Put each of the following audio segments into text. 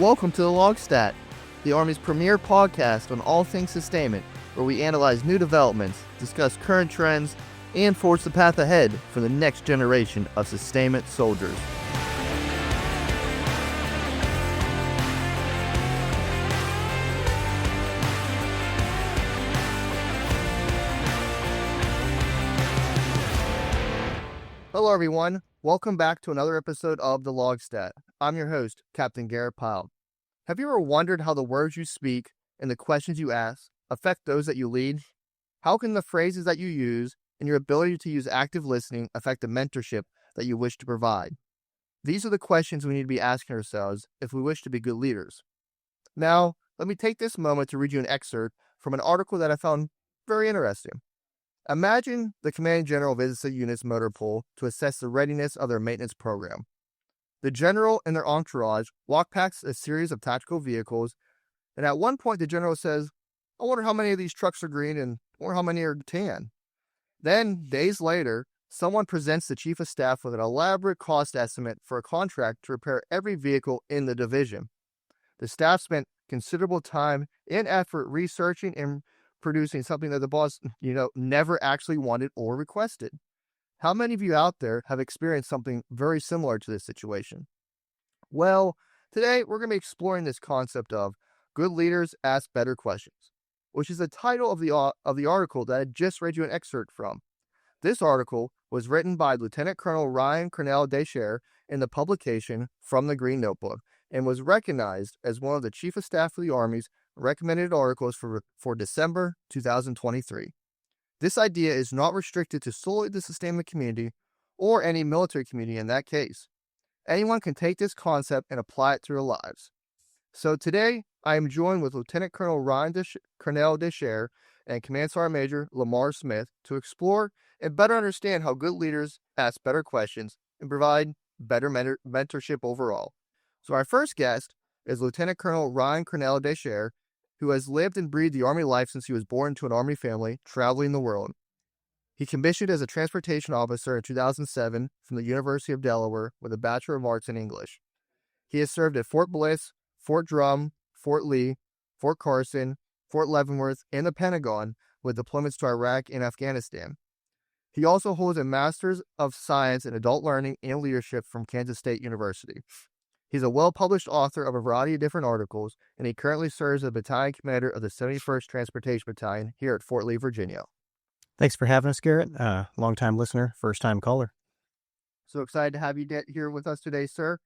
Welcome to the LOGSTAT, the Army's premier podcast on all things sustainment, where we analyze new developments, discuss current trends, and forge the path ahead for the next generation of sustainment soldiers. Hello everyone, welcome back to another episode of the LOGSTAT. I'm your host, Captain Garett Pyle. Have you ever wondered how the words you speak and the questions you ask affect those that you lead? How can the phrases that you use and your ability to use active listening affect the mentorship that you wish to provide? These are the questions we need to be asking ourselves if we wish to be good leaders. Now, let me take this moment to read you an excerpt from an article that I found very interesting. Imagine the commanding general visits a unit's motor pool to assess the readiness of their maintenance program. The general and their entourage walk past a series of tactical vehicles, and at one point the general says, "I wonder how many of these trucks are green and or how many are tan." Then, days later, someone presents the chief of staff with an elaborate cost estimate for a contract to repair every vehicle in the division. The staff spent considerable time and effort researching and producing something that the boss, never actually wanted or requested. How many of you out there have experienced something very similar to this situation? Well, today we're going to be exploring this concept of good leaders ask better questions, which is the title of the article that I just read you an excerpt from. This article was written by Lieutenant Colonel Ryan Cornell-d'Echert in the publication From the Green Notebook and was recognized as one of the Chief of Staff of the Army's recommended articles for December 2023. This idea is not restricted to solely the sustainment community or any military community in that case. Anyone can take this concept and apply it to their lives. So today, I am joined with Lieutenant Colonel Ryan Cornell-d'Echert and Command Sergeant Major Lamar Smith to explore and better understand how good leaders ask better questions and provide better mentorship overall. So our first guest is Lieutenant Colonel Ryan Cornell-d'Echert, who has lived and breathed the Army life since he was born into an Army family, traveling the world. He commissioned as a transportation officer in 2007 from the University of Delaware with a Bachelor of Arts in English. He has served at Fort Bliss, Fort Drum, Fort Lee, Fort Carson, Fort Leavenworth, and the Pentagon with deployments to Iraq and Afghanistan. He also holds a Master's of Science in Adult Learning and Leadership from Kansas State University. He's a well-published author of a variety of different articles, and he currently serves as battalion commander of the 71st Transportation Battalion here at Fort Lee, Virginia. Thanks for having us, Garrett. Long-time listener, first-time caller. So excited to have you here with us today, sir.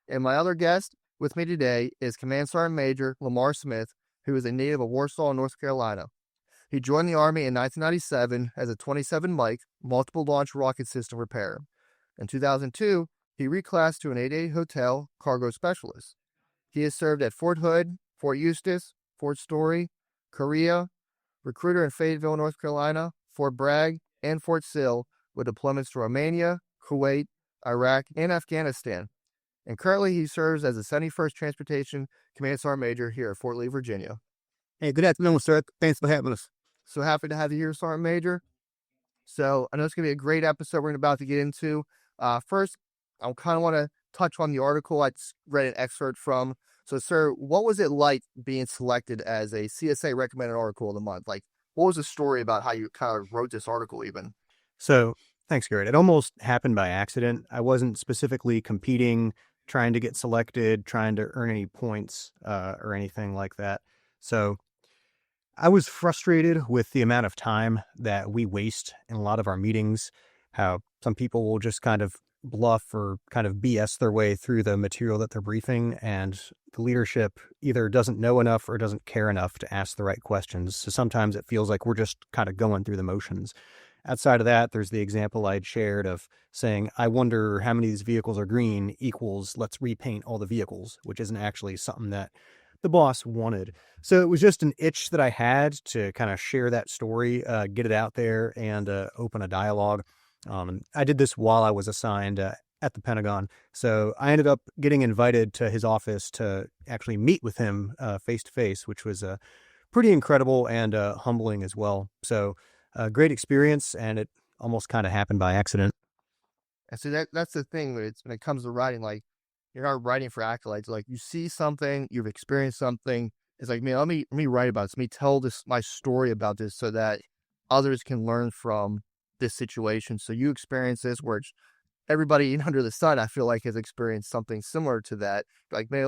And my other guest with me today is Command Sergeant Major Lamar Smith, who is a native of Warsaw, North Carolina. He joined the Army in 1997 as a 27 Mike multiple launch rocket system repairer. In 2002, he reclassed to an 88 Hotel cargo specialist. He has served at Fort Hood, Fort Eustis, Fort Story, Korea, recruiter in Fayetteville, North Carolina, Fort Bragg, and Fort Sill, with deployments to Romania, Kuwait, Iraq, and Afghanistan. And currently he serves as the 71st Transportation Command Sergeant Major here at Fort Lee, Virginia. Hey, good afternoon, sir. Thanks for having us. So happy to have you here, Sergeant Major. So I know it's going to be a great episode we're about to get into. First, I kind of want to touch on the article I read an excerpt from. So, sir, what was it like being selected as a CSA recommended article of the month? Like, what was the story about how you kind of wrote this article even? So, thanks, Garrett. It almost happened by accident. I wasn't specifically competing, trying to get selected, trying to earn any points or anything like that. So, I was frustrated with the amount of time that we waste in a lot of our meetings, how some people will just kind of bluff or kind of BS their way through the material that they're briefing, and the leadership either doesn't know enough or doesn't care enough to ask the right questions. So sometimes it feels like we're just kind of going through the motions. Outside of that, there's the example I'd shared of saying, I wonder how many of these vehicles are green equals let's repaint all the vehicles, which isn't actually something that the boss wanted. So it was just an itch that I had to kind of share that story, get it out there, and open a dialogue. I did this while I was assigned at the Pentagon. So I ended up getting invited to his office to actually meet with him face to face, which was pretty incredible and humbling as well. So a great experience, and it almost kind of happened by accident. And so that's the thing when it comes to writing, like You're not writing for accolades. Like you see something, you've experienced something. It's like, man, let me write about this. Let me tell my story about this so that others can learn from this situation. So you experience this where everybody under the sun, I feel like, has experienced something similar to that. Like, man,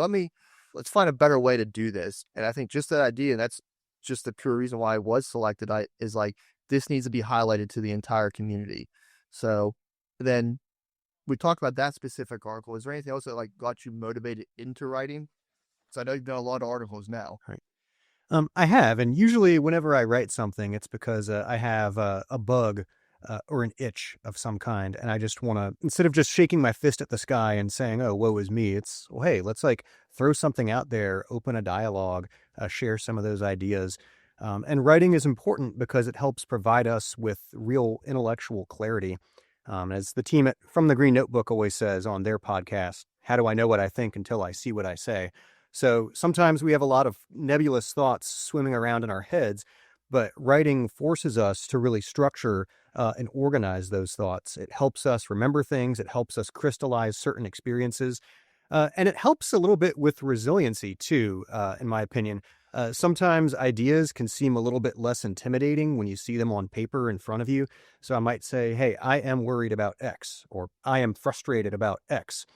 let's find a better way to do this. And I think just that idea, and that's just the pure reason why I was selected, is like, this needs to be highlighted to the entire community. So then we talked about that specific article. Is there anything else that like got you motivated into writing? So I know you've done a lot of articles now. Right. I have, and usually whenever I write something, it's because I have a bug or an itch of some kind, and I just want to, instead of just shaking my fist at the sky and saying, "Oh, woe is me," it's, well, hey, let's like throw something out there, open a dialogue, share some of those ideas. And writing is important because it helps provide us with real intellectual clarity. As the team from the Green Notebook always says on their podcast, how do I know what I think until I see what I say? So sometimes we have a lot of nebulous thoughts swimming around in our heads, but writing forces us to really structure and organize those thoughts. It helps us remember things. It helps us crystallize certain experiences. And it helps a little bit with resiliency too, in my opinion. Sometimes ideas can seem a little bit less intimidating when you see them on paper in front of you. So I might say, hey, I am worried about X, or I am frustrated about X.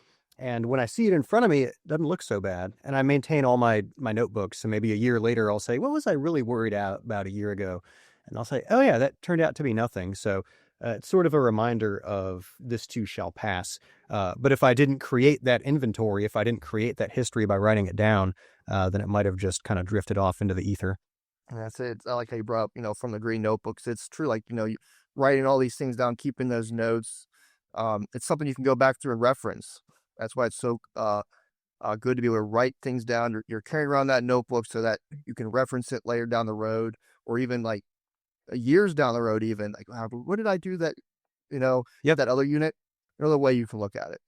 And when I see it in front of me, it doesn't look so bad. And I maintain all my notebooks. So maybe a year later, I'll say, what was I really worried about a year ago? And I'll say, oh yeah, that turned out to be nothing. So it's sort of a reminder of this too shall pass. But if I didn't create that inventory, if I didn't create that history by writing it down, then it might have just kind of drifted off into the ether. And that's it. I like how you brought up, from the Green Notebooks. It's true. Like, writing all these things down, keeping those notes. It's something you can go back through and reference. That's why it's so good to be able to write things down. You're carrying around that notebook so that you can reference it later down the road, or even like years down the road, even like, wow, what did I do that, that other unit? Another way you can look at it.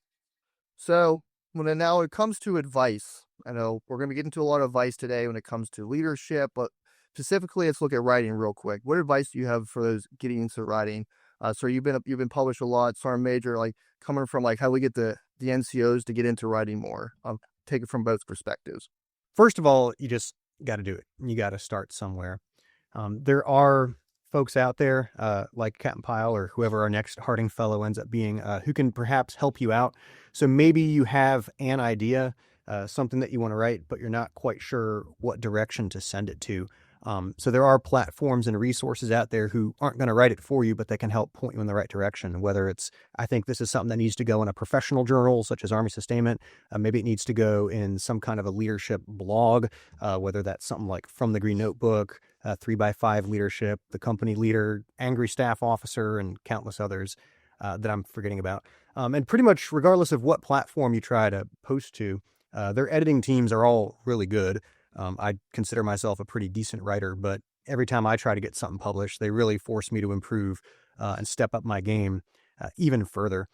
So now it comes to advice, I know we're going to get into a lot of advice today when it comes to leadership, but specifically, let's look at writing real quick. What advice do you have for those getting into writing? So you've been published a lot, Sergeant Major, like coming from like how we get the NCOs to get into writing more. Take it from both perspectives. First of all, you just got to do it. You got to start somewhere. There are folks out there like Captain Pyle or whoever our next Harding Fellow ends up being who can perhaps help you out. So maybe you have an idea, something that you want to write, but you're not quite sure what direction to send it to. So there are platforms and resources out there who aren't going to write it for you, but they can help point you in the right direction. Whether it's, I think this is something that needs to go in a professional journal, such as Army Sustainment. Maybe it needs to go in some kind of a leadership blog, whether that's something like From the Green Notebook, 3x5 Leadership, The Company Leader, Angry Staff Officer, and countless others that I'm forgetting about. And pretty much regardless of what platform you try to post to, their editing teams are all really good. I consider myself a pretty decent writer, but every time I try to get something published, they really force me to improve and step up my game even further.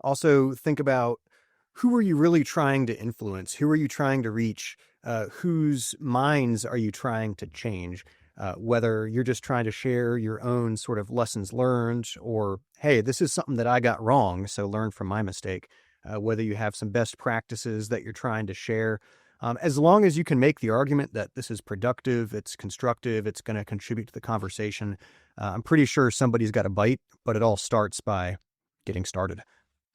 Also, think about, who are you really trying to influence? Who are you trying to reach? Whose minds are you trying to change? Whether you're just trying to share your own sort of lessons learned, or, hey, this is something that I got wrong, so learn from my mistake. Whether you have some best practices that you're trying to share. As long as you can make the argument that this is productive, it's constructive, it's going to contribute to the conversation, I'm pretty sure somebody's got a bite, but it all starts by getting started.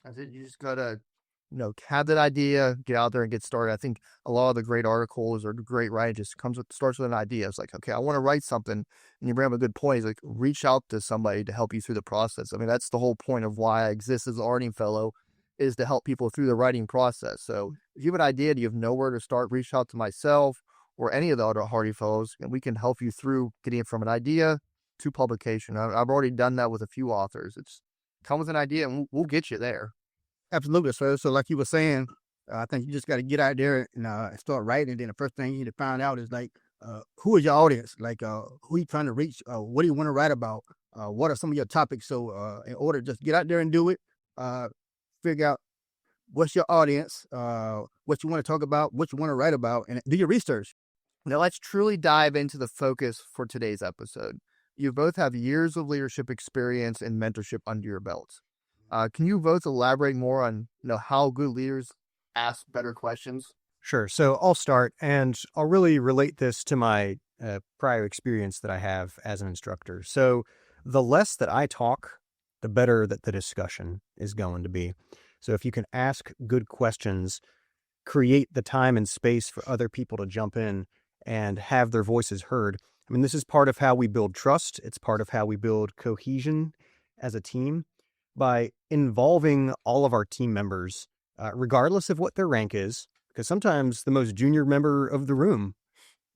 I think you just got to, have that idea, get out there and get started. I think a lot of the great articles or great writing just starts with an idea. It's like, okay, I want to write something, and you bring up a good point. It's like, reach out to somebody to help you through the process. I mean, that's the whole point of why I exist as an Harding Fellow, is to help people through the writing process. So if you have an idea and you have nowhere to start, reach out to myself or any of the other Harding Fellows, and we can help you through getting it from an idea to publication. I've already done that with a few authors. It's come with an idea and we'll get you there. Absolutely, sir. So like you were saying, I think you just got to get out there and start writing. And then the first thing you need to find out is like, who is your audience? Like, who are you trying to reach? What do you want to write about? What are some of your topics? So in order to just get out there and do it, figure out what's your audience, what you want to talk about, what you want to write about, and do your research. Now let's truly dive into the focus for today's episode. You both have years of leadership experience and mentorship under your belts. Can you both elaborate more on how good leaders ask better questions? Sure. So I'll start, and I'll really relate this to my prior experience that I have as an instructor. So the less that I talk, the better that the discussion is going to be. So if you can ask good questions, create the time and space for other people to jump in and have their voices heard. I mean, this is part of how we build trust. It's part of how we build cohesion as a team by involving all of our team members, regardless of what their rank is, because sometimes the most junior member of the room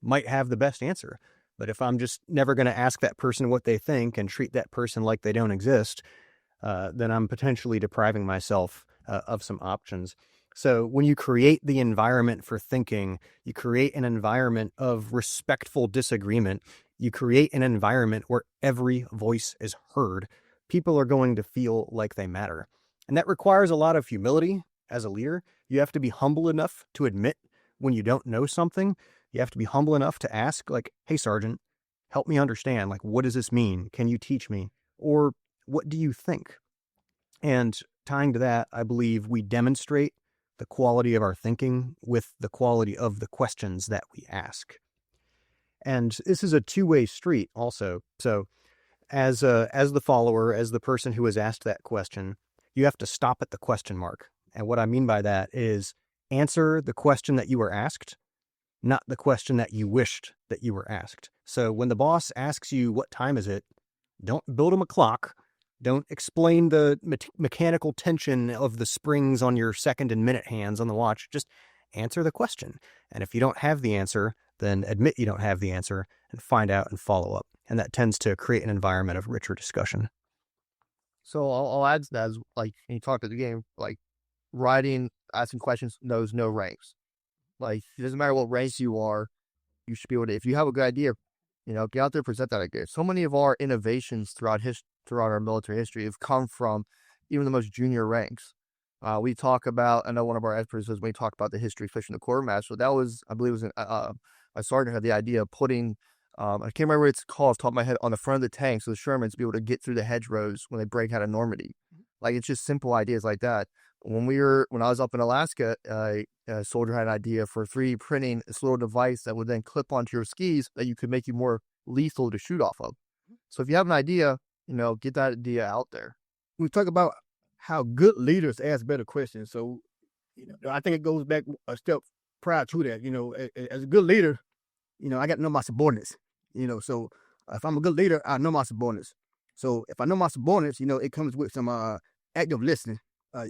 might have the best answer. But if I'm just never going to ask that person what they think and treat that person like they don't exist, then I'm potentially depriving myself of some options. So when you create the environment for thinking, you create an environment of respectful disagreement, you create an environment where every voice is heard, people are going to feel like they matter. And that requires a lot of humility as a leader. You have to be humble enough to admit when you don't know something. You have to be humble enough to ask, like, hey, Sergeant, help me understand. Like, what does this mean? Can you teach me? Or what do you think? And tying to that, I believe we demonstrate the quality of our thinking with the quality of the questions that we ask. And this is a two-way street also. So as the follower, as the person who has asked that question, you have to stop at the question mark. And what I mean by that is answer the question that you were asked, not the question that you wished that you were asked. So when the boss asks you, what time is it? Don't build him a clock. Don't explain the mechanical tension of the springs on your second and minute hands on the watch. Just answer the question. And if you don't have the answer, then admit you don't have the answer and find out and follow up. And that tends to create an environment of richer discussion. So I'll add to that, as, like, you talked at the game, like, writing, asking questions knows no ranks. Like, it doesn't matter what ranks you are, you should be able to, if you have a good idea, get out there, present that idea. So many of our innovations throughout our military history have come from even the most junior ranks. We talk about, I know one of our experts says, when we talk about the history, especially in the quartermaster, so that was, I believe it was my sergeant had the idea of putting, I can't remember what it's called off the top of my head, on the front of the tank, so the Shermans be able to get through the hedgerows when they break out of Normandy. Like, it's just simple ideas like that. When I was up in Alaska, a soldier had an idea for 3D printing this little device that would then clip onto your skis that you could make you more lethal to shoot off of. So if you have an idea, get that idea out there. We talk about how good leaders ask better questions. So, I think it goes back a step prior to that. As a good leader, I got to know my subordinates. So if I'm a good leader, I know my subordinates. So if I know my subordinates, it comes with some active listening.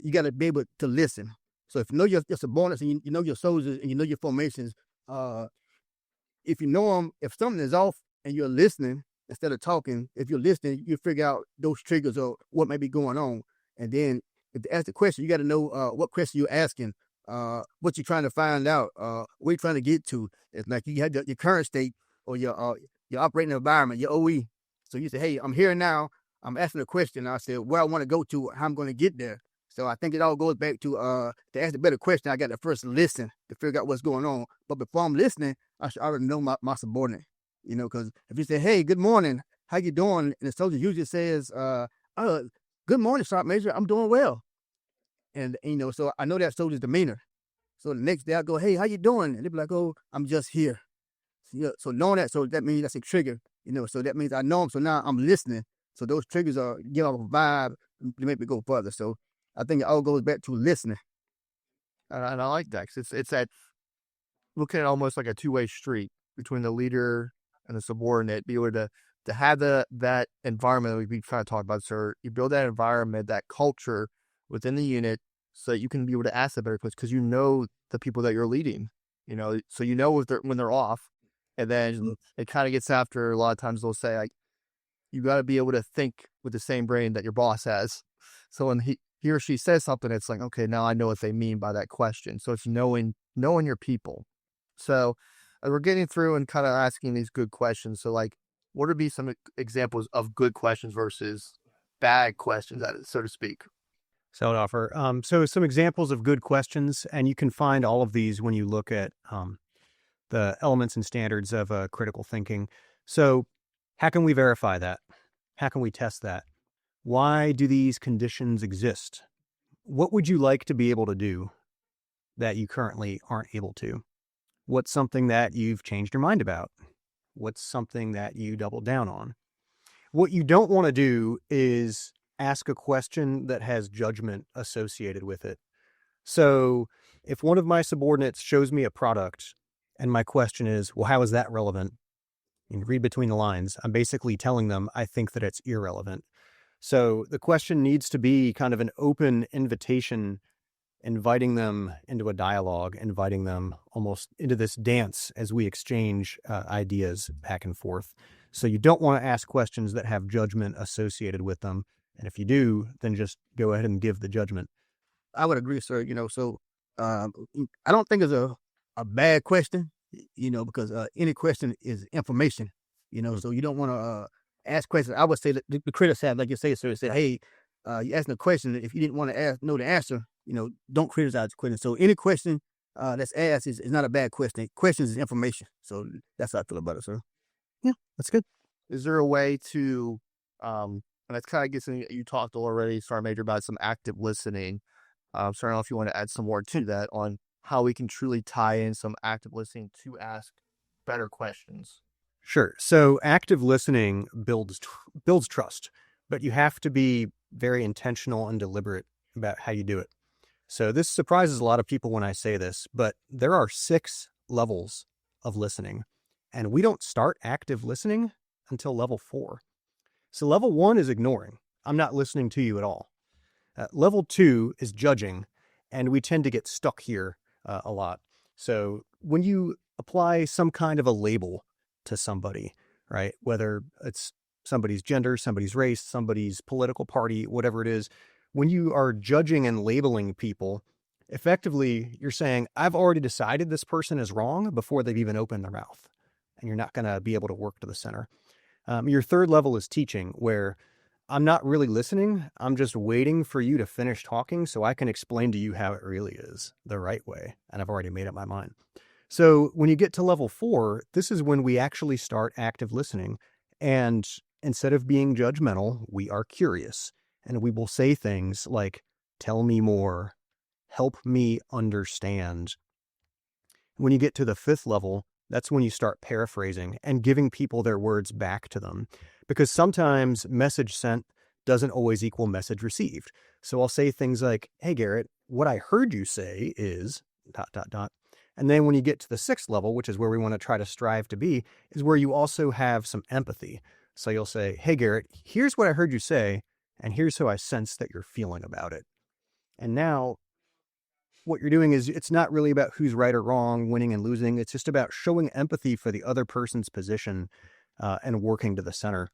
You got to be able to listen. So if you know your subordinates and you know your soldiers and you know your formations, if you know them, if something is off and you're listening instead of talking, if you're listening, you figure out those triggers or what may be going on. And then if they ask the question, you got to know what question you're asking, what you're trying to find out, what you're trying to get to. It's like you have your current state or your operating environment, your OE. So you say, hey, I'm here now. I'm asking a question. I said where I want to go to, how I'm going to get there. So I think it all goes back to ask a better question, I got to first listen to figure out what's going on. But before I'm listening, I should already know my subordinate. Because if you say, hey, good morning, how you doing? And the soldier usually says, good morning, Sergeant Major, I'm doing well. And, so I know that soldier's demeanor. So the next day I go, hey, how you doing? And they be like, oh, I'm just here. So knowing that, so that means that's a trigger, so that means I know them. So now I'm listening. So those triggers give off a vibe to make me go further. So I think it all goes back to listening. And I like that, 'cause it's that, looking at almost like a two-way street between the leader and the subordinate, be able to have that environment that we've been trying to talk about, sir. You build that environment, that culture within the unit, so that you can be able to ask the better questions, because you know the people that you're leading, so when they're off. And then it kind of gets after, a lot of times they'll say, like, you got to be able to think with the same brain that your boss has. So when he or she says something, it's like, okay, now I know what they mean by that question. So it's knowing your people. So we're getting through and kind of asking these good questions. So, like, what would be some examples of good questions versus bad questions, so to speak? So I'd offer so some examples of good questions, and you can find all of these when you look at the elements and standards of critical thinking. So how can we verify that? How can we test that? Why do these conditions exist? What would you like to be able to do? that you currently aren't able to? What's something that you've changed your mind about? What's something that you doubled down on? What you don't want to do is ask a question that has judgment associated with it. So if one of my subordinates shows me a product and my question is, well, how is that relevant? You can read between the lines. I'm basically telling them I think that it's irrelevant. So the question needs to be kind of an open invitation, inviting them into a dialogue, inviting them almost into this dance as we exchange ideas back and forth. So you don't want to ask questions that have judgment associated with them. And if you do, then just go ahead and give the judgment. I would agree, sir. So I don't think it's a bad question, because any question is information, so you don't want to ask questions. I would say that the critics have, like you say, sir, said, hey, you asking a question. If you didn't want to know the answer, don't criticize the question. So any question that's asked is not a bad question. Questions is information. So that's how I feel about it, sir. Yeah, that's good. Is there a way to, and that's kind of gets in, you talked already, Sergeant Major, about some active listening. So I don't know if you want to add some more to that on how we can truly tie in some active listening to ask better questions. Sure. So active listening builds trust, but you have to be very intentional and deliberate about how you do it. So this surprises a lot of people when I say this, but there are 6 levels of listening, and we don't start active listening until level 4. So level 1 is ignoring. I'm not listening to you at all. Level 2 is judging, and we tend to get stuck here a lot. So when you apply some kind of a label to somebody, right, whether it's somebody's gender, somebody's race, somebody's political party, whatever it is, when you are judging and labeling people, effectively you're saying, I've already decided this person is wrong before they've even opened their mouth, and you're not going to be able to work to the center. Your third level is teaching, where I'm not really listening. I'm just waiting for you to finish talking so I can explain to you how it really is the right way. And I've already made up my mind. So when you get to level 4, this is when we actually start active listening. And instead of being judgmental, we are curious. And we will say things like, tell me more, help me understand. When you get to the 5th level, that's when you start paraphrasing and giving people their words back to them. Because sometimes message sent doesn't always equal message received. So I'll say things like, hey, Garrett, what I heard you say is ... And then when you get to the 6th level, which is where we want to try to strive to be, is where you also have some empathy. So you'll say, hey, Garrett, here's what I heard you say, and here's how I sense that you're feeling about it. And now what you're doing is, it's not really about who's right or wrong, winning and losing. It's just about showing empathy for the other person's position and working to the center.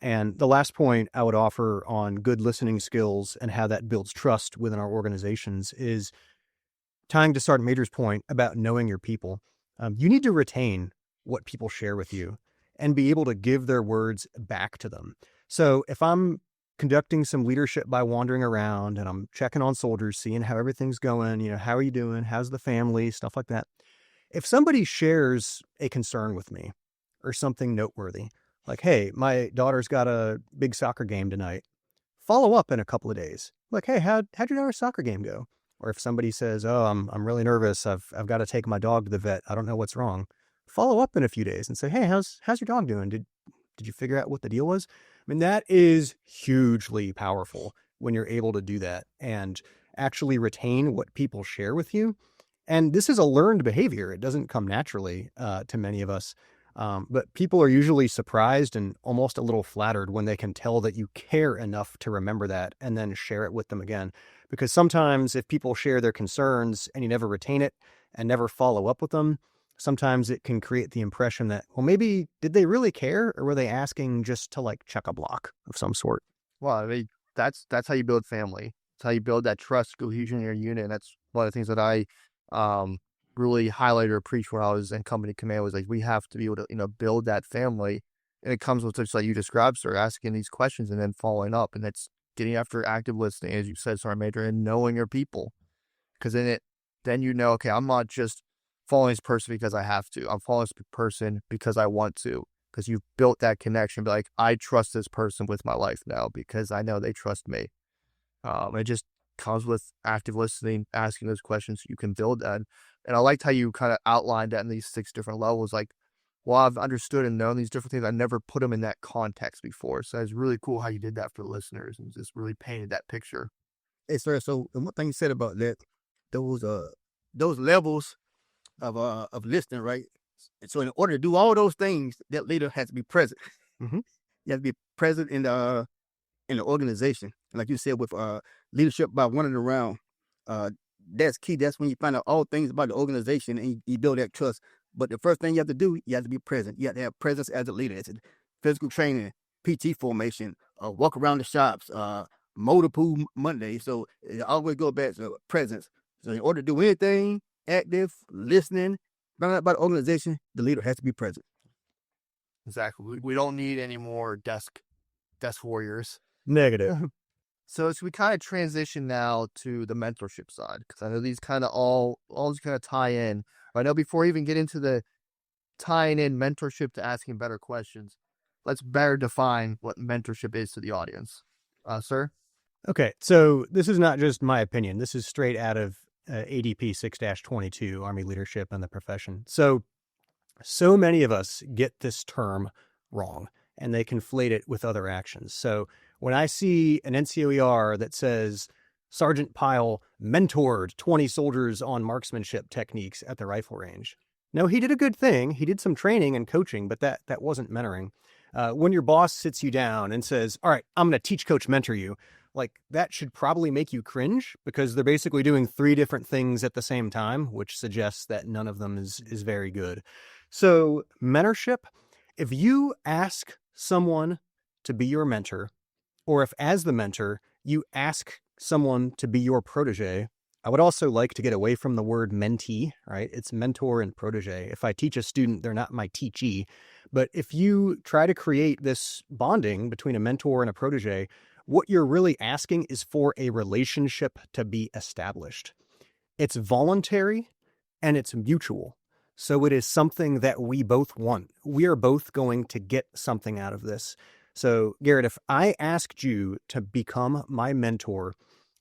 And the last point I would offer on good listening skills and how that builds trust within our organizations is tying to Sergeant Major's point about knowing your people. You need to retain what people share with you and be able to give their words back to them. So if I'm conducting some leadership by wandering around and I'm checking on soldiers, seeing how everything's going, how are you doing? How's the family? Stuff like that. If somebody shares a concern with me or something noteworthy, like, hey, my daughter's got a big soccer game tonight, follow up in a couple of days. Like, hey, how'd your daughter's soccer game go? Or if somebody says, oh, I'm really nervous, I've got to take my dog to the vet, I don't know what's wrong, follow up in a few days and say, hey, how's your dog doing? Did you figure out what the deal was? I mean, that is hugely powerful when you're able to do that and actually retain what people share with you. And this is a learned behavior. It doesn't come naturally to many of us. But people are usually surprised and almost a little flattered when they can tell that you care enough to remember that and then share it with them again. Because sometimes if people share their concerns and you never retain it and never follow up with them, sometimes it can create the impression that, well, maybe did they really care, or were they asking just to like check a block of some sort? Well, I mean, that's how you build family. It's how you build that trust, cohesion in your unit. And that's one of the things that I really highlighted or preached when I was in company command, was like, we have to be able to, build that family. And it comes with, just like you described, sir, asking these questions and then following up. And that's getting after active listening, as you said, Sergeant Major, and knowing your people. Because then okay, I'm not just following this person because I have to. I'm following this person because I want to. Because you've built that connection. Be like, I trust this person with my life now because I know they trust me. It just comes with active listening, asking those questions, you can build that. And I liked how you kind of outlined that in these 6 different levels. Like, well, I've understood and known these different things. I never put them in that context before. So it's really cool how you did that for the listeners and just really painted that picture. Hey, sir. So and one thing you said about that, those levels of listening, right? And so in order to do all those things, that leader has to be present. Mm-hmm. You have to be present in the organization. And like you said, with leadership by running around, that's key. That's when you find out all things about the organization and you build that trust. But the first thing you have to do, you have to be present. You have to have presence as a leader. It's physical training, PT formation, walk around the shops, motor pool Monday. So it always goes back to presence. So in order to do anything, active, listening, find out about the organization, the leader has to be present. Exactly. We don't need any more desk warriors. Negative. So as we kind of transition now to the mentorship side, because I know these kind of all these kind of tie in. I know before we even get into the tying in mentorship to asking better questions, let's better define what mentorship is to the audience. Sir? Okay, so this is not just my opinion. This is straight out of ADP 6-22, Army Leadership and the Profession. So many of us get this term wrong, and they conflate it with other actions. So when I see an NCOER that says, Sergeant Pyle mentored 20 soldiers on marksmanship techniques at the rifle range. No, he did a good thing. He did some training and coaching, but that wasn't mentoring. When your boss sits you down and says, all right, I'm going to teach, coach, mentor you, like that should probably make you cringe because they're basically doing 3 different things at the same time, which suggests that none of them is very good. So mentorship, if you ask someone to be your mentor, or if as the mentor, you ask someone to be your protege, I would also like to get away from the word mentee, right? It's mentor and protege. If I teach a student, they're not my teachee. But if you try to create this bonding between a mentor and a protege, what you're really asking is for a relationship to be established. It's voluntary and it's mutual. So it is something that we both want. We are both going to get something out of this. So Garett, if I asked you to become my mentor,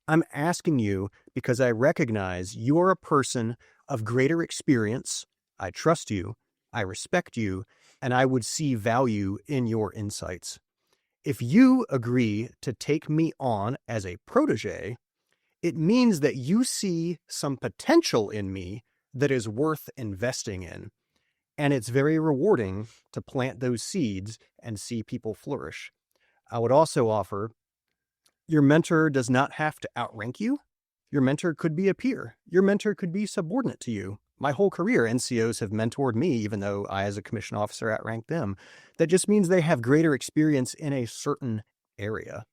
I'm asking you because I recognize you're a person of greater experience. I trust you, I respect you, and I would see value in your insights. If you agree to take me on as a protege, it means that you see some potential in me that is worth investing in. And it's very rewarding to plant those seeds and see people flourish. I would also offer, your mentor does not have to outrank you. Your mentor could be a peer. Your mentor could be subordinate to you. My whole career, NCOs have mentored me, even though I, as a commissioned officer, outranked them. That just means they have greater experience in a certain area.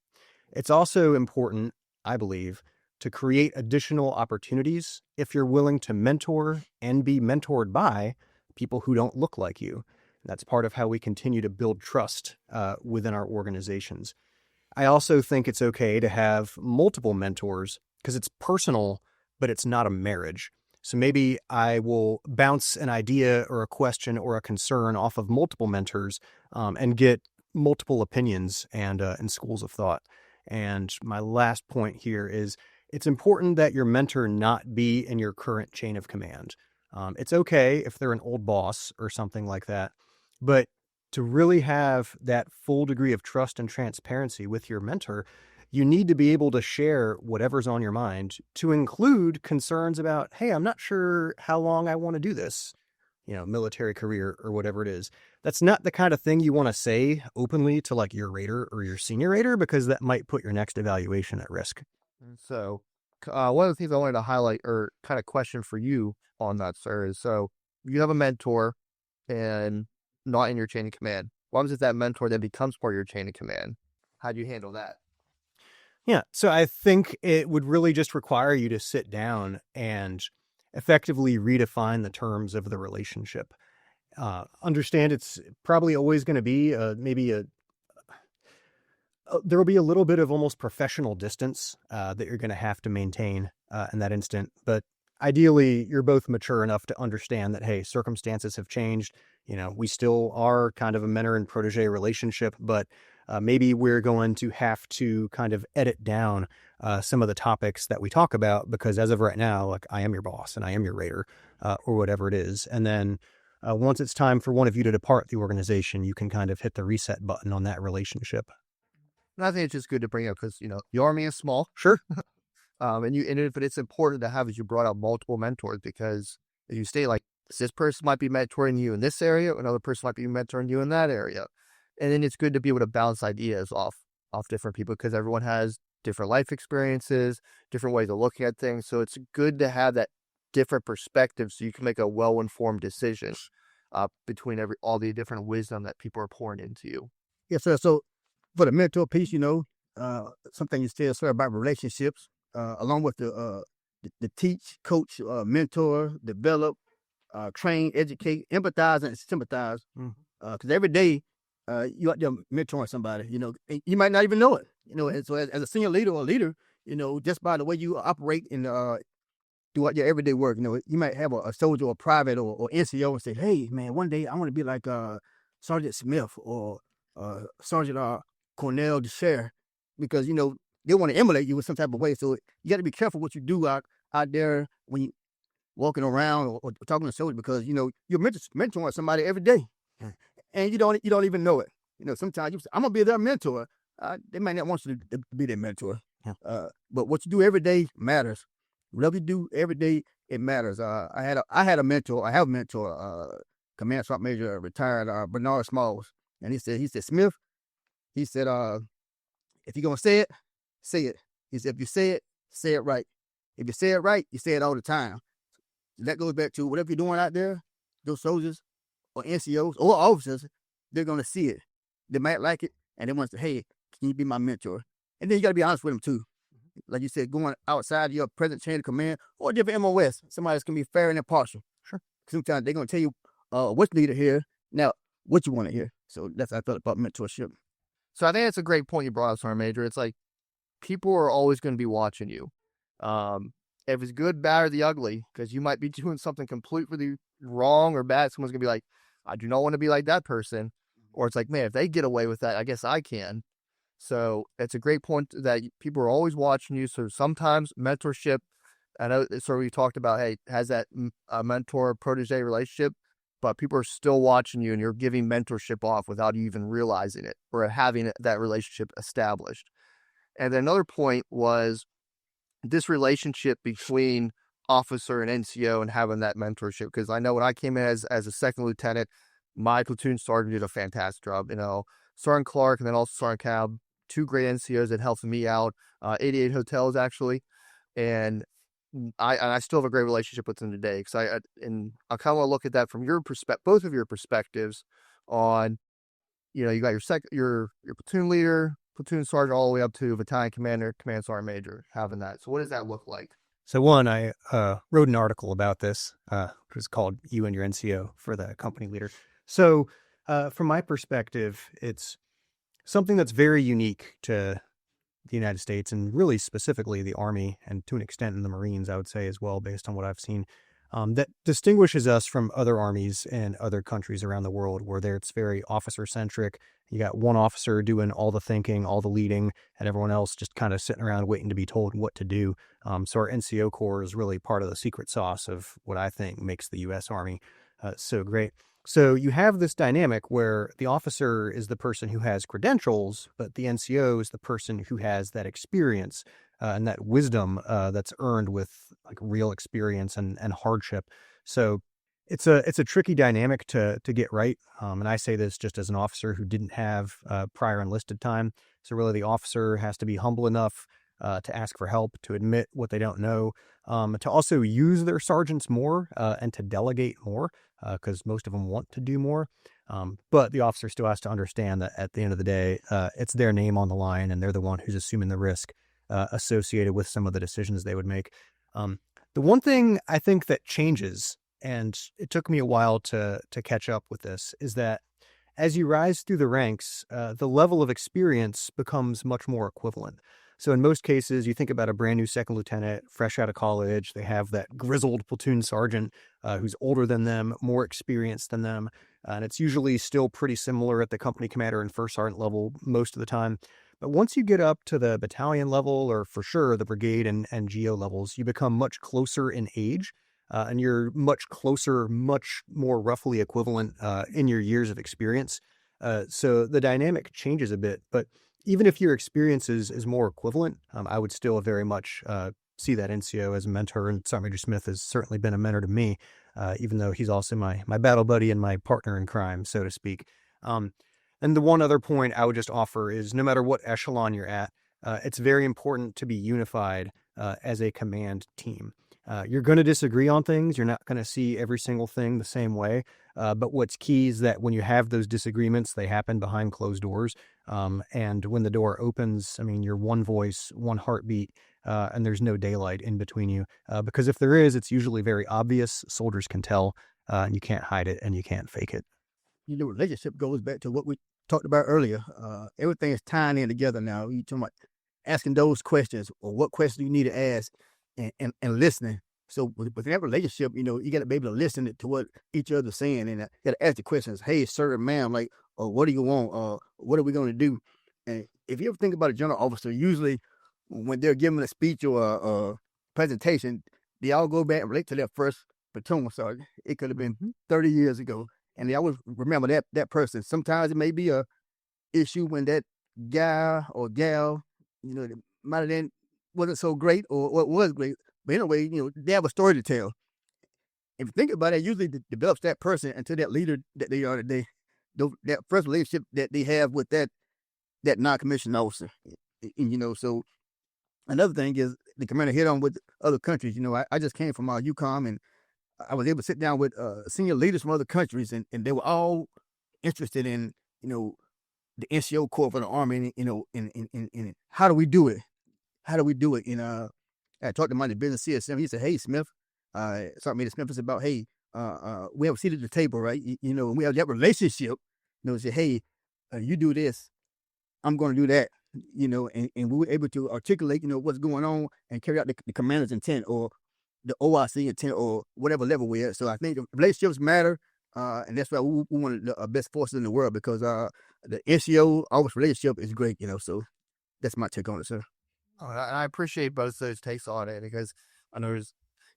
It's also important, I believe, to create additional opportunities if you're willing to mentor and be mentored by people who don't look like you. That's part of how we continue to build trust within our organizations. I also think it's okay to have multiple mentors because it's personal, but it's not a marriage. So maybe I will bounce an idea or a question or a concern off of multiple mentors and get multiple opinions and schools of thought. And my last point here is it's important that your mentor not be in your current chain of command. It's okay if they're an old boss or something like that, but to really have that full degree of trust and transparency with your mentor, you need to be able to share whatever's on your mind, to include concerns about, hey, I'm not sure how long I want to do this, military career or whatever it is. That's not the kind of thing you want to say openly to like your rater or your senior rater, because that might put your next evaluation at risk. So one of the things I wanted to highlight or kind of question for you on that, sir, is so you have a mentor and not in your chain of command. What happens if that mentor then becomes part of your chain of command? How do you handle that? Yeah, so I think it would really just require you to sit down and effectively redefine the terms of the relationship. Understand it's probably always going to be there will be a little bit of almost professional distance that you're going to have to maintain in that instant. But ideally, you're both mature enough to understand that, hey, circumstances have changed. We still are kind of a mentor and protege relationship, but maybe we're going to have to kind of edit down some of the topics that we talk about, because as of right now, like, I am your boss and I am your rater, or whatever it is. And then once it's time for one of you to depart the organization, you can kind of hit the reset button on that relationship. And I think it's just good to bring up because, the Army is small. Sure. And it's important to have, as you brought out, multiple mentors, because if you stay like this person might be mentoring you in this area, another person might be mentoring you in that area. And then it's good to be able to bounce ideas off different people, because everyone has different life experiences, different ways of looking at things. So it's good to have that different perspective so you can make a well-informed decision between all the different wisdom that people are pouring into you. Yes, sir. So for the mentor piece, something you said, sir, about relationships, along with the teach, coach, mentor, develop, train, educate, empathize, and sympathize. Because every day you out there mentoring somebody, and you might not even know it. And so as a senior leader or leader, just by the way you operate in throughout your everyday work, you might have a soldier or private or NCO and say, hey, man, one day I want to be like Sergeant Smith or Sergeant Cornell-d'Echert, because, they want to emulate you in some type of way. So you got to be careful what you do out there when you walking around or talking to soldiers, because, you're mentoring somebody every day, and you don't even know it. Sometimes you say, I'm going to be their mentor. They might not want you to be their mentor. Yeah. But what you do every day matters. Whatever you do every day, it matters. I have a mentor, Command Sergeant Major, retired, Bernard Smalls. And he said, Smith, he said, if you're going to say it, say it. He said, if you say it right. If you say it right, you say it all the time. That goes back to whatever you're doing out there, those soldiers or NCOs or officers, they're going to see it. They might like it, and they want to say, hey, can you be my mentor? And then you got to be honest with them too. Like you said, going outside your present chain of command or different MOS, somebody that's going to be fair and impartial. Sure. Sometimes they're going to tell you what's needed here. Now, what you want to hear. So that's how I felt about mentorship. So I think that's a great point you brought up, Sergeant Major. It's like people are always going to be watching you. If it's good, bad, or the ugly, because you might be doing something completely wrong or bad, someone's going to be like, I do not want to be like that person. Or it's like, man, if they get away with that, I guess I can. So it's a great point that people are always watching you. So sometimes mentorship, I know sort of we talked about, hey, has that mentor-protege relationship, but people are still watching you and you're giving mentorship off without you even realizing it or having that relationship established. And then another point was this relationship between officer and NCO and having that mentorship. Because I know when I came in as a second lieutenant, my platoon sergeant did a fantastic job. Sergeant Clark and then also Sergeant Cab, two great NCOs that helped me out, 88 hotels actually. And I still have a great relationship with them today. Because I kind of want to look at that from your perspective, both of your perspectives on, you got your platoon leader, platoon sergeant, all the way up to battalion commander, command sergeant major, having that. So what does that look like? So one, I wrote an article about this, which was called You and Your NCO for the company leader. So from my perspective, it's something that's very unique to the United States and really specifically the Army, and to an extent in the Marines, I would say as well, based on what I've seen, that distinguishes us from other armies and other countries around the world where it's very officer-centric. You got one officer doing all the thinking, all the leading, and everyone else just kind of sitting around waiting to be told what to do. So our NCO Corps is really part of the secret sauce of what I think makes the U.S. Army so great. So you have this dynamic where the officer is the person who has credentials, but the NCO is the person who has that experience and that wisdom that's earned with like real experience and hardship. So it's a tricky dynamic to get right. And I say this just as an officer who didn't have prior enlisted time. So really the officer has to be humble enough to ask for help, to admit what they don't know, to also use their sergeants more and to delegate more, because most of them want to do more. But the officer still has to understand that at the end of the day, it's their name on the line and they're the one who's assuming the risk associated with some of the decisions they would make. The one thing I think that changes, and it took me a while to catch up with this, is that as you rise through the ranks, the level of experience becomes much more equivalent. So in most cases, you think about a brand new second lieutenant, fresh out of college, they have that grizzled platoon sergeant who's older than them, more experienced than them. And it's usually still pretty similar at the company commander and first sergeant level most of the time. But once you get up to the battalion level, or for sure the brigade and GO levels, you become much closer in age, and you're much closer, much more roughly equivalent in your years of experience. So the dynamic changes a bit. But even if your experience is more equivalent, I would still very much see that NCO as a mentor. And Sergeant Major Smith has certainly been a mentor to me, even though he's also my battle buddy and my partner in crime, so to speak. And the one other point I would just offer is no matter what echelon you're at, it's very important to be unified as a command team. You're going to disagree on things. You're not going to see every single thing the same way. But what's key is that when you have those disagreements, they happen behind closed doors. And when the door opens, I mean, you're one voice, one heartbeat, and there's no daylight in between you. Because if there is, it's usually very obvious. Soldiers can tell, and you can't hide it and you can't fake it. Relationship goes back to what we talked about earlier. Everything is tying in together now. You talking about asking those questions, or what questions you need to ask, and listening. So with that relationship, you got to be able to listen to what each other's saying, and you got to ask the questions. Hey, sir, ma'am, like, what do you want? What are we going to do? And if you ever think about a general officer, usually when they're giving a speech or a presentation, they all go back and relate to their first platoon sergeant. It could have been 30 years ago. And they always remember that person. Sometimes it may be a issue when that guy or gal, might have been wasn't so great, or what was great. But anyway, they have a story to tell. If you think about it, usually develops that person into that leader that they are today. That first relationship that they have with that non-commissioned officer. So another thing is the commander hit on with other countries. I just came from UCOM, and I was able to sit down with senior leaders from other countries, and they were all interested in, the NCO Corps of the Army, in how do we do it? How do we do it? I talked to my business CSM. He said, "Hey, Smith," Sergeant Major Smith is about, "Hey, we have a seat at the table, right? And we have that relationship. Say, hey, you do this, I'm going to do that. And we were able to articulate, what's going on and carry out the commander's intent, or the OIC intent, or whatever level we're at. So I think the relationships matter, and that's why we want the best forces in the world, because the NCO office relationship is great, so that's my take on it, sir. I appreciate both those takes on it, because I know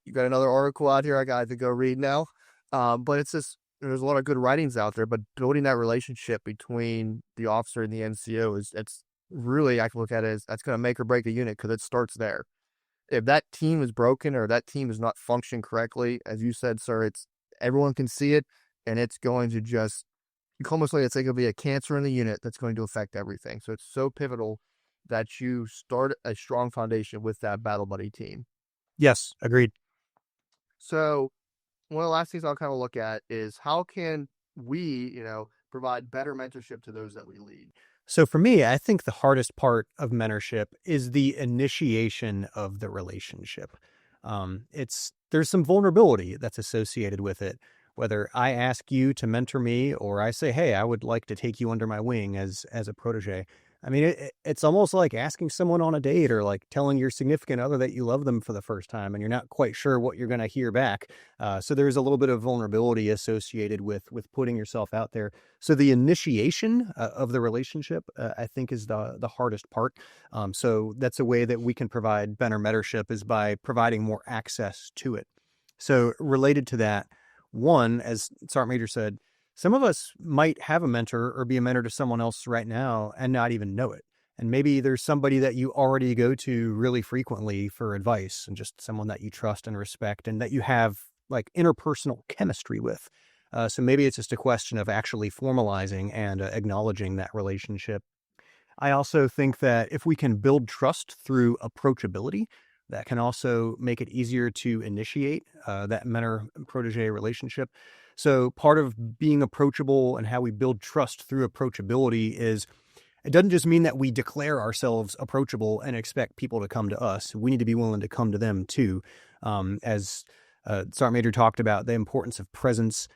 you got another article out here I got to go read now, but it's just, there's a lot of good writings out there, but building that relationship between the officer and the NCO it's really, I can look at it as that's going to make or break a unit, because it starts there. If that team is broken, or that team is not functioning correctly, as you said, sir, everyone can see it, and it's going to just, you can almost like it's like it'll be a cancer in the unit that's going to affect everything. So it's so pivotal that you start a strong foundation with that battle buddy team. Yes, agreed. So one of the last things I'll kind of look at is how can we, provide better mentorship to those that we lead. So for me, I think the hardest part of mentorship is the initiation of the relationship. There's some vulnerability that's associated with it. Whether I ask you to mentor me, or I say, hey, I would like to take you under my wing as a protege. I mean, it's almost like asking someone on a date, or like telling your significant other that you love them for the first time, and you're not quite sure what you're going to hear back. So there's a little bit of vulnerability associated with putting yourself out there. So the initiation of the relationship, I think, is the hardest part. So that's a way that we can provide better mentorship, is by providing more access to it. So related to that, one, as Sergeant Major said, some of us might have a mentor or be a mentor to someone else right now and not even know it. And maybe there's somebody that you already go to really frequently for advice, and just someone that you trust and respect, and that you have like interpersonal chemistry with. So maybe it's just a question of actually formalizing and acknowledging that relationship. I also think that if we can build trust through approachability, that can also make it easier to initiate that mentor-protege relationship. So part of being approachable and how we build trust through approachability is, it doesn't just mean that we declare ourselves approachable and expect people to come to us. We need to be willing to come to them too. As Sergeant Major talked about the importance of presence,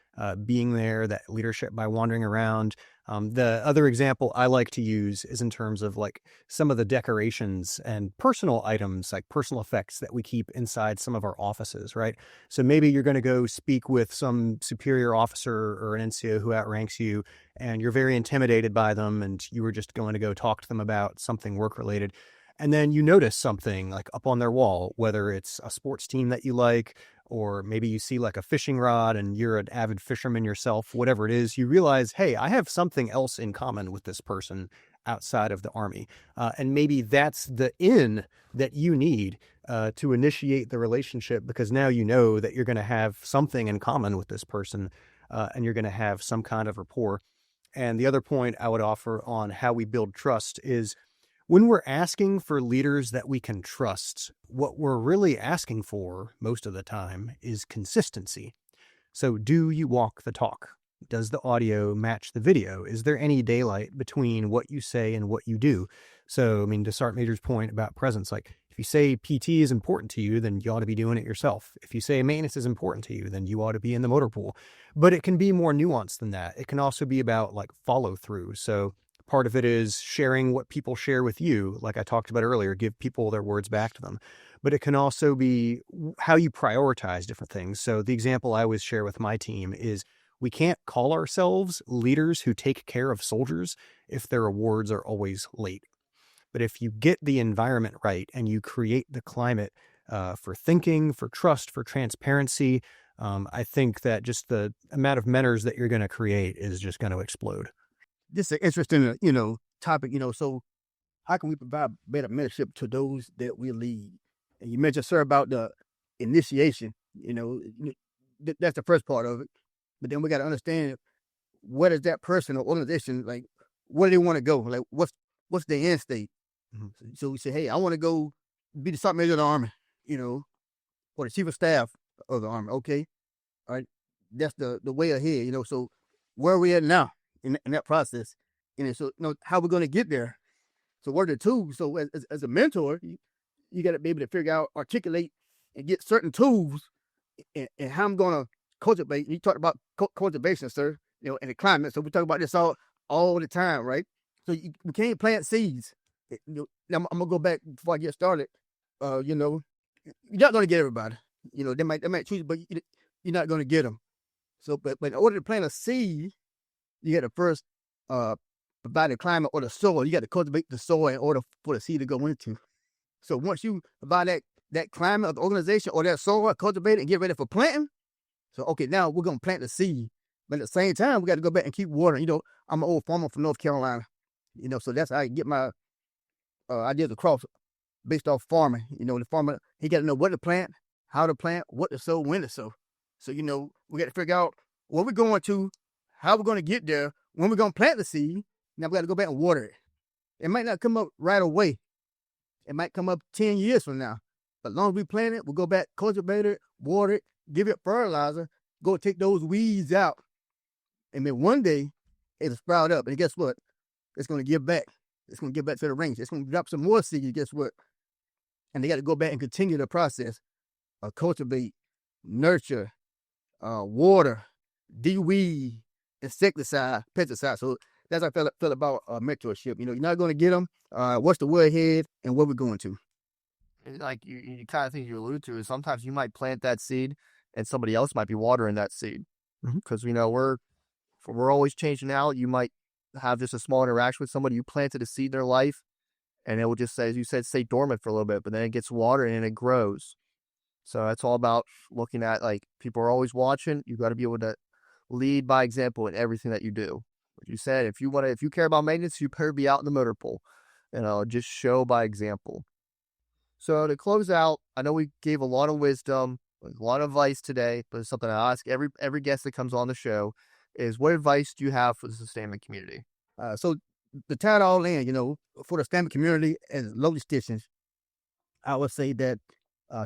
being there, that leadership by wandering around. The other example I like to use is in terms of like some of the decorations and personal items, like personal effects that we keep inside some of our offices, right? So maybe you're going to go speak with some superior officer or an NCO who outranks you, and you're very intimidated by them, and you were just going to go talk to them about something work related. And then you notice something like up on their wall, whether it's a sports team that you like, or maybe you see like a fishing rod and you're an avid fisherman yourself, whatever it is, you realize, hey, I have something else in common with this person outside of the Army. And maybe that's the in that you need to initiate the relationship, because now you know that you're going to have something in common with this person, and you're going to have some kind of rapport. And the other point I would offer on how we build trust is, when we're asking for leaders that we can trust, what we're really asking for most of the time is consistency. So do you walk the talk? Does the audio match the video? Is there any daylight between what you say and what you do? So, I mean, to Sergeant Major's point about presence, like if you say PT is important to you, then you ought to be doing it yourself. If you say maintenance is important to you, then you ought to be in the motor pool. But it can be more nuanced than that. It can also be about like follow through. So part of it is sharing what people share with you. Like I talked about earlier, give people their words back to them. But it can also be how you prioritize different things. So the example I always share with my team is, we can't call ourselves leaders who take care of soldiers if their awards are always late. But if you get the environment right and you create the climate for thinking, for trust, for transparency, I think that just the amount of mentors that you're going to create is just going to explode. This is an interesting, topic, so how can we provide better mentorship to those that we lead? And you mentioned, sir, about the initiation, that's the first part of it. But then we got to understand, what is that person or organization, like, where do they want to go? Like, what's their end state? Mm-hmm. So we say, hey, I want to go be the sergeant major of the Army, or the chief of staff of the Army. Okay. All right. That's the way ahead, so where are we at now in that process? So, how we're going to get there. So what are the tools? So as a mentor, you got to be able to figure out, articulate, and get certain tools, and how I'm going to cultivate. You talked about cultivation, sir, in the climate. So we talk about this all the time, right? So we can't plant seeds. Now I'm going to go back before I get started. You're not going to get everybody. They might choose, but you're not going to get them. So, but in order to plant a seed, you got to first provide the climate or the soil. You got to cultivate the soil in order for the seed to go into. So once you provide that climate of the organization or that soil, cultivate it and get ready for planting. So, okay, now we're going to plant the seed. But at the same time, we got to go back and keep watering. I'm an old farmer from North Carolina. So that's how I get my ideas across based off farming. The farmer, he got to know what to plant, how to plant, what to sow, when to sow. So, we got to figure out what we're going to, how we're going to get there, when we're going to plant the seed. Now we got to go back and water it. It might not come up right away. It might come up 10 years from now. But as long as we plant it, we'll go back, cultivate it, water it, give it fertilizer, go take those weeds out. And then one day, it'll sprout up. And guess what? It's going to give back. It's going to give back to the range. It's going to drop some more seeds, guess what? And they got to go back and continue the process of cultivate, nurture, water, de-weed, insecticide, pesticide. So that's how I feel about mentorship. You're not going to get them. What's the way ahead and where we're going to? Like you kind of think you allude to is, sometimes you might plant that seed and somebody else might be watering that seed, because we're always changing out. You might have just a small interaction with somebody. You planted a seed in their life, and it will just, as you said, stay dormant for a little bit, but then it gets watered and it grows. So that's all about looking at, like, people are always watching. You got to be able to lead by example in everything that you do. Like you said, if you care about maintenance, you better be out in the motor pool, just show by example. So to close out, I know we gave a lot of wisdom, a lot of advice today, but it's something I ask every guest that comes on the show is, what advice do you have for the sustainment community? So to tie it all in, for the sustainment community as logisticians, I would say that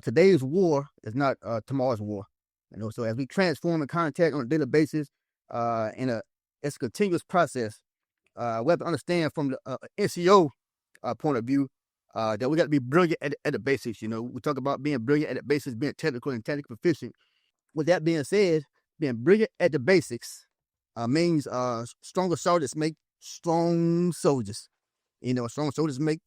today's war is not tomorrow's war. So as we transform and contact on a daily basis, it's a continuous process. We have to understand from the NCO point of view that we got to be brilliant at the basics. We talk about being brilliant at the basics, being technical and technically proficient. with that being said, being brilliant at the basics means stronger soldiers make strong soldiers. Strong soldiers make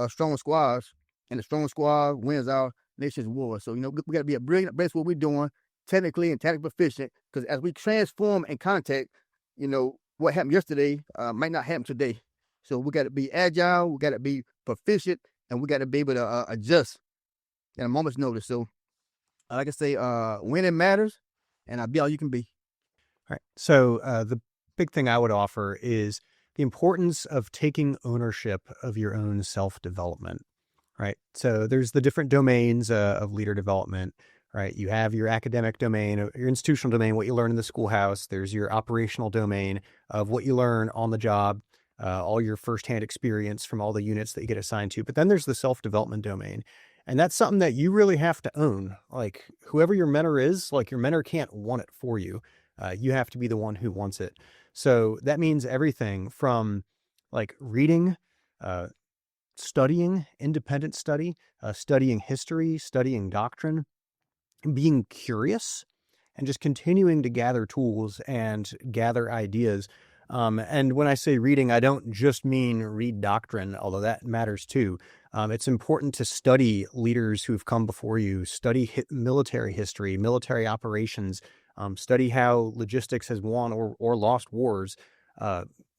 stronger squads, and the stronger squad wins our nation's war. So, we got to be brilliant at what we're doing, technically and tactically proficient, because as we transform and contact, what happened yesterday might not happen today. So we got to be agile, we got to be proficient, and we got to be able to adjust at a moment's notice. So, like I say, winning matters, and be all you can be. All right. So the big thing I would offer is the importance of taking ownership of your own self-development, right? So there's the different domains of leader development, right? You have your academic domain, your institutional domain, what you learn in the schoolhouse. There's your operational domain of what you learn on the job, all your firsthand experience from all the units that you get assigned to. But then there's the self-development domain. And that's something that you really have to own. Like whoever your mentor is, like your mentor can't want it for you. You have to be the one who wants it. So that means everything from like reading, studying, independent study, studying history, studying doctrine, being curious, and just continuing to gather tools and gather ideas. And when I say reading, I don't just mean read doctrine, although that matters too. It's important to study leaders who've come before you, study military history, military operations, study how logistics has won or lost wars,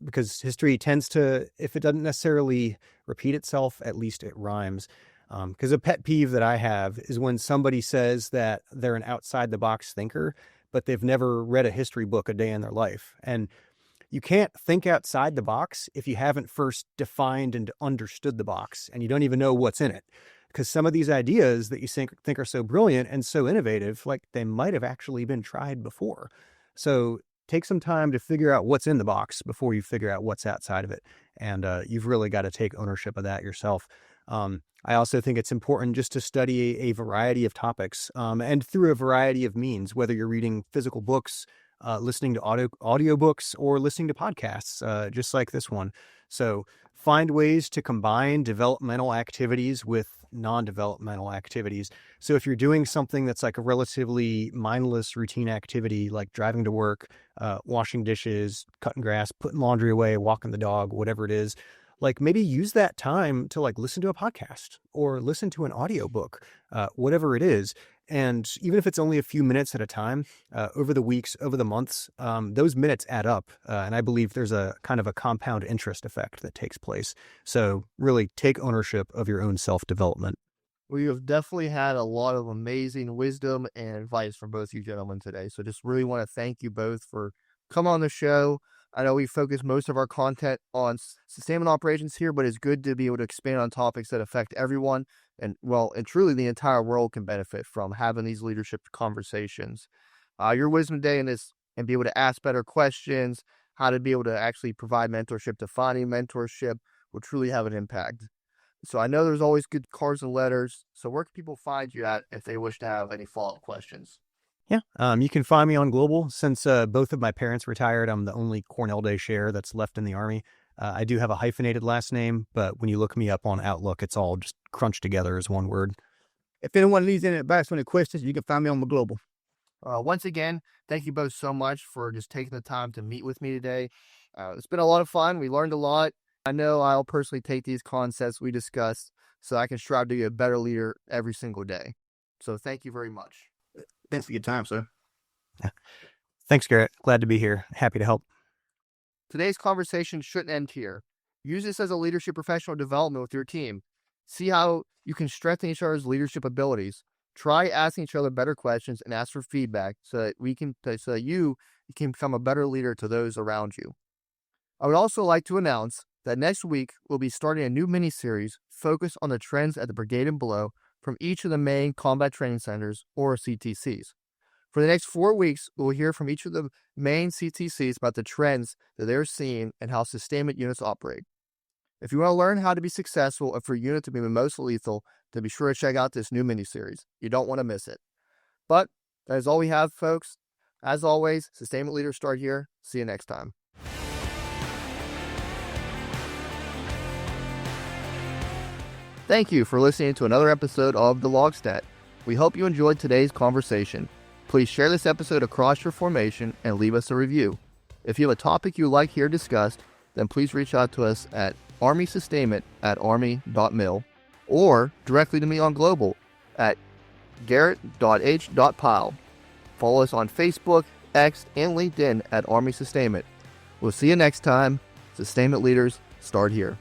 because history tends to, if it doesn't necessarily repeat itself, at least it rhymes. Because a pet peeve that I have is when somebody says that they're an outside the box thinker, but they've never read a history book a day in their life. And you can't think outside the box if you haven't first defined and understood the box, and you don't even know what's in it. Because some of these ideas that you think are so brilliant and so innovative, like they might have actually been tried before. So take some time to figure out what's in the box before you figure out what's outside of it. And you've really got to take ownership of that yourself. I also think it's important just to study a variety of topics and through a variety of means, whether you're reading physical books, listening to audiobooks, or listening to podcasts, just like this one. So find ways to combine developmental activities with non-developmental activities. So if you're doing something that's like a relatively mindless routine activity, like driving to work, washing dishes, cutting grass, putting laundry away, walking the dog, whatever it is, like maybe use that time to like listen to a podcast or listen to an audiobook, whatever it is. And even if it's only a few minutes at a time, over the weeks, over the months, those minutes add up. And I believe there's a kind of a compound interest effect that takes place. So really take ownership of your own self-development. We have definitely had a lot of amazing wisdom and advice from both you gentlemen today. So just really want to thank you both for coming on the show. I know we focus most of our content on sustainment operations here, but it's good to be able to expand on topics that affect everyone. And truly the entire world can benefit from having these leadership conversations. Your wisdom today in this, and be able to ask better questions, how to be able to actually provide mentorship, defining mentorship, will truly have an impact. So I know there's always good cards and letters. So where can people find you at if they wish to have any follow-up questions? Yeah, you can find me on Global. Since both of my parents retired, I'm the only Cornell-d'Echert that's left in the Army. I do have a hyphenated last name, but when you look me up on Outlook, it's all just crunched together as one word. If anyone needs any advice or any questions, you can find me on the Global. Once again, thank you both so much for just taking the time to meet with me today. It's been a lot of fun. We learned a lot. I know I'll personally take these concepts we discussed so I can strive to be a better leader every single day. So thank you very much. Thanks for your time, sir. Yeah. Thanks, Garrett. Glad to be here. Happy to help. Today's conversation shouldn't end here. Use this as a leadership professional development with your team. See how you can strengthen each other's leadership abilities. Try asking each other better questions and ask for feedback so that you can become a better leader to those around you. I would also like to announce that next week we'll be starting a new mini-series focused on the trends at the brigade and below from each of the main combat training centers, or CTCs. For the next 4 weeks, we'll hear from each of the main CTCs about the trends that they're seeing and how sustainment units operate. If you want to learn how to be successful and for your unit to be most lethal, then be sure to check out this new mini-series. You don't want to miss it. But that is all we have, folks. As always, sustainment leaders start here. See you next time. Thank you for listening to another episode of the LOGSTAT. We hope you enjoyed today's conversation. Please share this episode across your formation and leave us a review. If you have a topic you'd like here discussed, then please reach out to us at armysustainment@army.mil or directly to me on Global at garett.h.pyle. Follow us on Facebook, X, and LinkedIn at Army Sustainment. We'll see you next time. Sustainment leaders, start here.